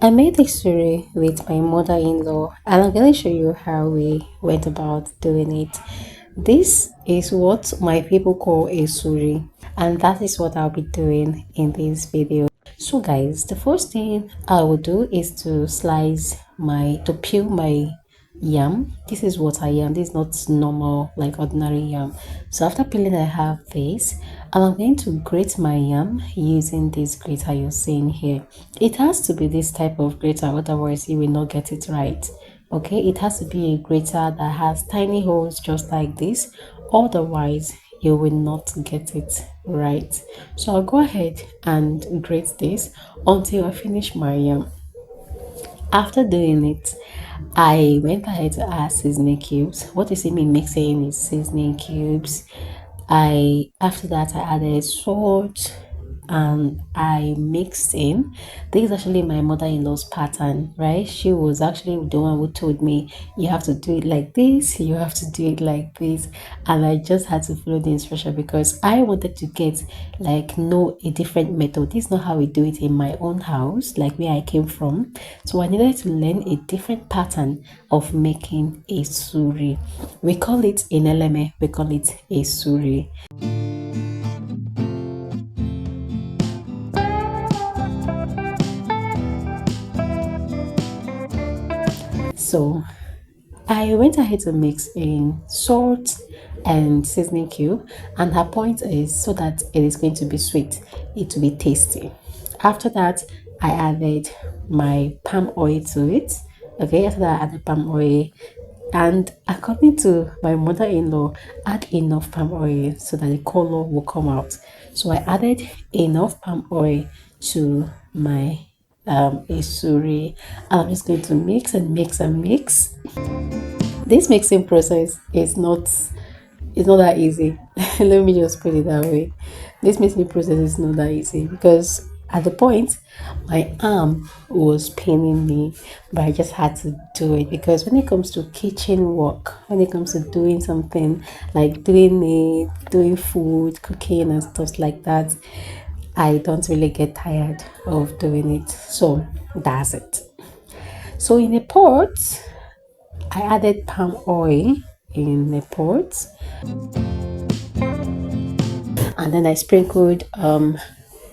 I made Esuri with my mother-in-law and I'm going to show you how we went about doing it. This is what my people call Esuri and that is what I'll be doing in this video. So guys, the first thing I will do is to peel my yam. This is what I am. This is not normal like ordinary yam. So after peeling, I have this and I'm going to grate my yam using this grater you're seeing here. It has to be this type of grater, otherwise you will not get it right. Okay, it has to be a grater that has tiny holes just like this, otherwise you will not get it right. So I'll go ahead and grate this until I finish my yam. After doing it, I went ahead to add seasoning cubes. What you see me mixing is seasoning cubes. I after that I added salt and I mixed in. This is actually my mother-in-law's pattern, right? She was actually the one who told me you have to do it like this, you have to do it like this, and I just had to follow the instruction because I wanted to get like know a different method. This is not how we do it in my own house, like where I came from. So I needed to learn a different pattern of making a suri. We call it in eleme, we call it a suri. So I went ahead to mix in salt and seasoning cube, and her point is so that it is going to be sweet, it will be tasty. After that, I added my palm oil to it. Okay, after that, I added palm oil, and according to my mother-in-law, add enough palm oil so that the color will come out. So I added enough palm oil to my isuri. I'm just going to mix and mix and mix. This mixing process is not that easy. Let me just put it that way. This mixing process is not that easy because at the point my arm was paining me, but I just had to do it because when it comes to kitchen work, when it comes to doing something like doing food, cooking and stuff like that, I don't really get tired of doing it. So that's it. So in a pot, I added palm oil in a pot and then I sprinkled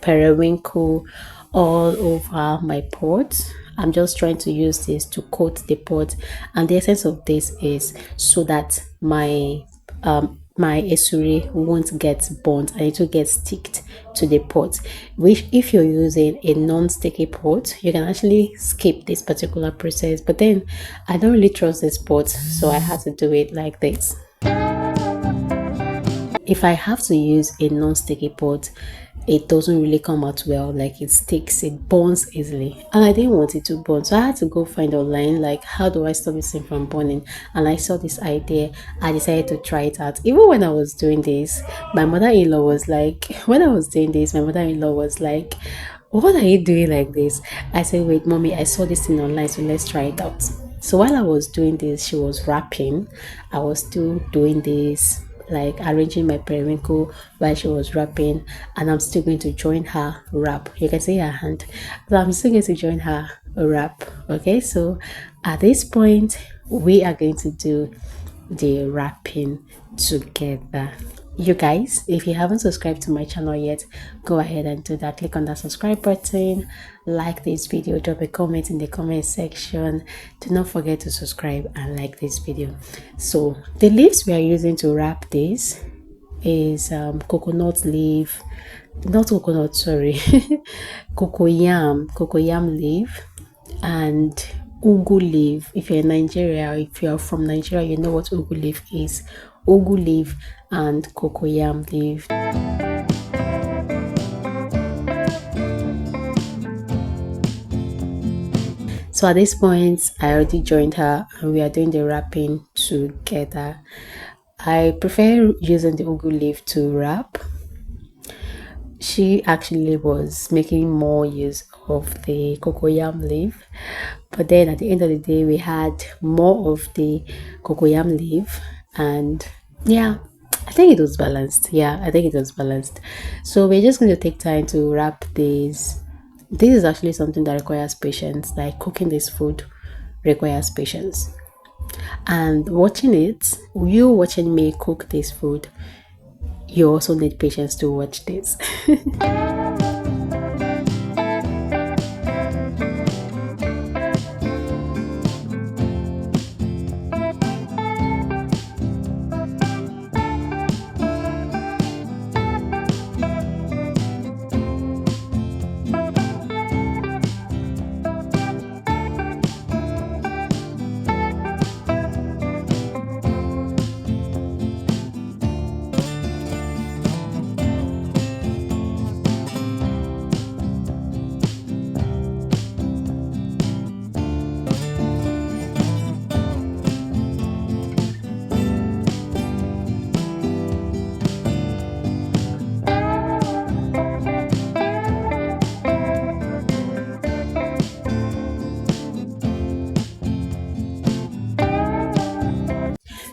periwinkle all over my pot. I'm just trying to use this to coat the pot, and the essence of this is so that my esuri won't get burnt and it will get sticked to the pot, which if you're using a non-sticky pot you can actually skip this particular process, but then I don't really trust this pot, so I had to do it like this. If I have to use a non-sticky pot, it doesn't really come out well, like it sticks, it burns easily, and I didn't want it to burn, so I had to go find online like how do I stop this thing from burning. And I saw this idea, I decided to try it out. Even when I was doing this, my mother-in-law was like, what are you doing like this? I said, wait mommy, I saw this thing online, so let's try it out. So while I was doing this, she was wrapping, I was still doing this, like arranging my periwinkle while she was wrapping, and I'm still going to join her wrap. You can see her hand, so I'm still going to join her wrap. Okay, so at this point we are going to do the wrapping together. You guys, if you haven't subscribed to my channel yet, go ahead and do that. Click on that subscribe button, like this video, drop a comment in the comment section. Do not forget to subscribe and like this video. So the leaves we are using to wrap this is coconut leaf, not coconut, sorry, cocoyam leaf, and ugu leaf. If you're in Nigeria, if you're from Nigeria, you know what ugu leaf is. Ugu leaf and cocoyam leaf. So at this point I already joined her and we are doing the wrapping together. I prefer using the ugu leaf to wrap. She actually was making more use of the cocoyam leaf, but then at the end of the day we had more of the cocoyam leaf, and yeah, I think it was balanced. So we're just going to take time to wrap this This is actually something that requires patience. Like cooking this food requires patience. And watching it, you watching me cook this food, you also need patience to watch this.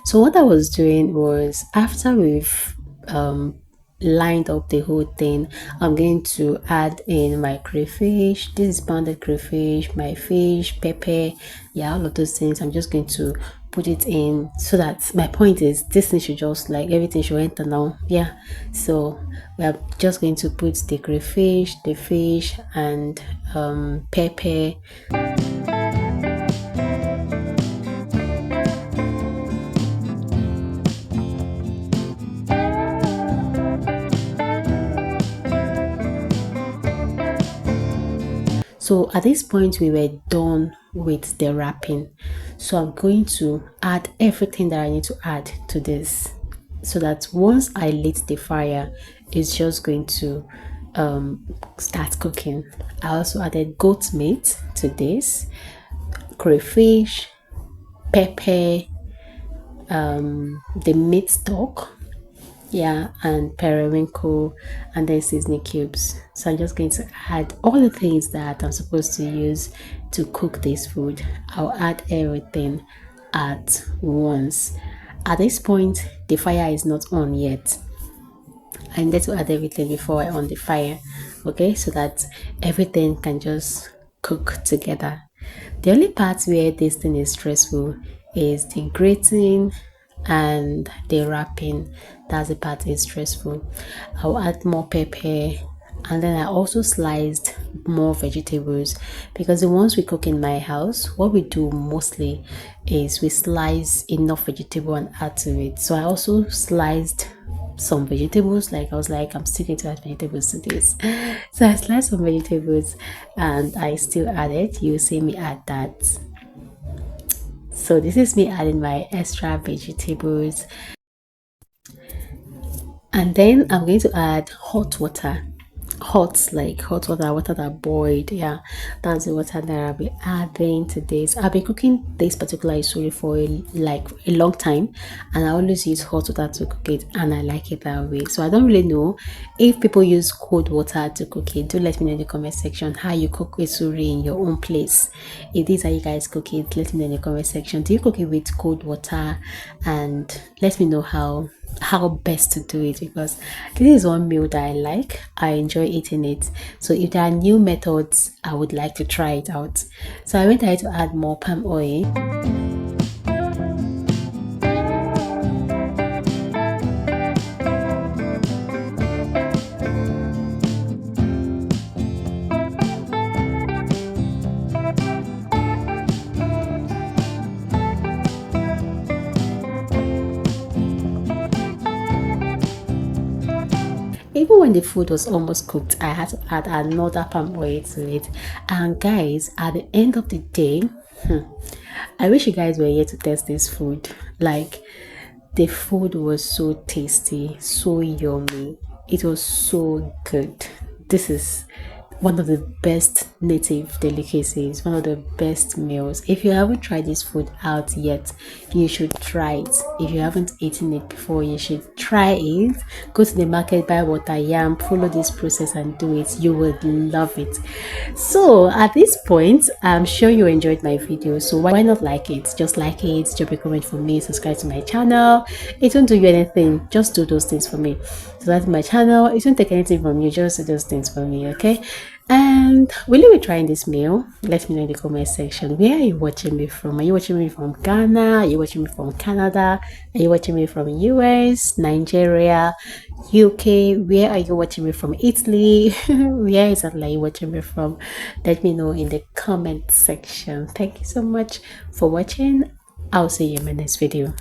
So what I was doing was, after we've um, lined up the whole thing, I'm going to add in my crayfish. This is pounded crayfish, my fish, pepper, yeah, all of those things. I'm just going to put it in, so that my point is this thing should just, like, everything should enter now. Yeah, so we are just going to put the crayfish, the fish, and pepper. So at this point, we were done with the wrapping. So I'm going to add everything that I need to add to this, so that once I lit the fire, it's just going to start cooking. I also added goat meat to this, crayfish, pepper, the meat stock, yeah, and periwinkle, and then seasoning cubes. So I'm just going to add all the things that I'm supposed to use to cook this food. I'll add everything at once. At this point, the fire is not on yet. I need to add everything before I on the fire, okay, so that everything can just cook together. The only part where this thing is stressful is the grating and the wrapping. That's the part is stressful. I'll add more pepper, and then I also sliced more vegetables, because the ones we cook in my house, what we do mostly is we slice enough vegetable and add to it. So I also sliced some vegetables. Like, I was like, I'm sticking to that vegetables to this. So I sliced some vegetables and I still added, you see me add that. So this is me adding my extra vegetables, and then I'm going to add hot water. Hot, like hot water, water that boiled. Yeah, that's the water that I'll be adding to this. I've been cooking this particular isuri for like a long time, and I always use hot water to cook it, and I like it that way. So I don't really know if people use cold water to cook it. Do let me know in the comment section how you cook isuri in your own place. If these are you guys cook it, let me know in the comment section. Do you cook it with cold water? And let me know how best to do it, because this is one meal that I like. I enjoy eating it. So if there are new methods, I would like to try it out. So I went ahead to add more palm oil. Even when the food was almost cooked, I had to add another palm oil to it. And guys, at the end of the day, I wish you guys were here to test this food. Like, the food was so tasty, so yummy. It was so good. This is one of the best native delicacies, one of the best meals. If you haven't tried this food out yet, you should try it. If you haven't eaten it before, you should try it. Go to the market, buy wateryam, follow this process and do it. You would love it. So at this point, I'm sure you enjoyed my video, so why not like it? Just like it, drop a comment for me, subscribe to my channel. It won't do you anything, just do those things for me. So that's my channel. It won't take anything from you, just do those things for me, okay? And will you be trying this meal? Let me know in the comment section. Where are you watching me from? Are you watching me from Ghana? Are you watching me from Canada? Are you watching me from US, Nigeria, UK? Where are you watching me from? Italy? Where exactly are you watching me from? Let me know in the comment section. Thank you so much for watching. I'll see you in my next video.